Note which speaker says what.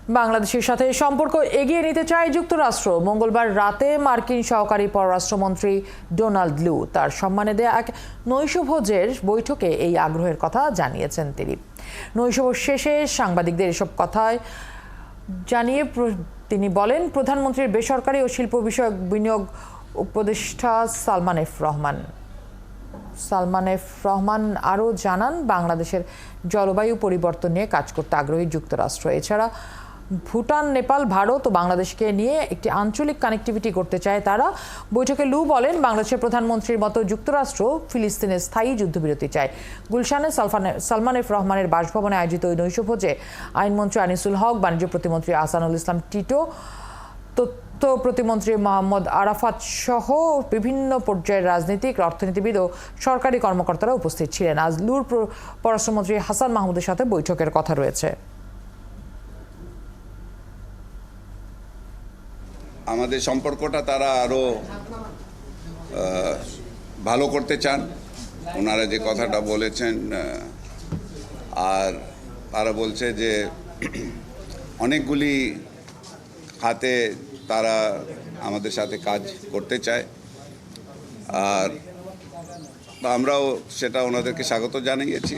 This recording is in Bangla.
Speaker 1: বাংলাদেশের সাথে সম্পর্ক এগিয়ে নিতে চায় যুক্তরাষ্ট্র। মঙ্গলবার রাতে মার্কিন সহকারী পররাষ্ট্রমন্ত্রী ডোনাল্ড লু তার সম্মানে দেয়া এক নৈশভোজের বৈঠকে এই আগ্রহের কথা জানিয়েছেন তিনি। নৈশভোজ শেষে সাংবাদিকদের এসব কথায় জানিয়ে তিনি বলেন, প্রধানমন্ত্রীর বেসরকারি ও শিল্প বিষয়ক বিনিয়োগ উপদেষ্টা সালমান এফ রহমান আরও জানান, বাংলাদেশের জলবায়ু পরিবর্তন নিয়ে কাজ করতে আগ্রহী যুক্তরাষ্ট্র। এছাড়া ভুটান, নেপাল, ভারত ও বাংলাদেশকে নিয়ে একটি আঞ্চলিক কানেক্টিভিটি করতে চায় তারা। বৈঠকে লু বলেন, বাংলাদেশের প্রধানমন্ত্রীর মতো যুক্তরাষ্ট্র ফিলিস্তিনের স্থায়ী যুদ্ধবিরতি চায়। গুলশানে সালমান এফ রহমানের বাসভবনে আয়োজিত ওই নৈশভোজে আইনমন্ত্রী আনিসুল হক, বাণিজ্য প্রতিমন্ত্রী আহসানুল ইসলাম টিটো, তথ্য প্রতিমন্ত্রী মোহাম্মদ আরাফাত সহ বিভিন্ন পর্যায়ের রাজনীতিক, অর্থনীতিবিদ ও সরকারি কর্মকর্তারা উপস্থিত ছিলেন। আজ লুর পররাষ্ট্রমন্ত্রী হাসান মাহমুদের সাথে বৈঠকের কথা রয়েছে।
Speaker 2: আমাদের সম্পর্কটা তারা আরো ভালো করতে চান, ওনারা যে কথাটা বলেছেন। আর তারা বলছে যে অনেকগুলি খাতে তারা আমাদের সাথে কাজ করতে চায়, আর আমরাও সেটা ওনাদেরকে স্বাগত জানিয়েছি।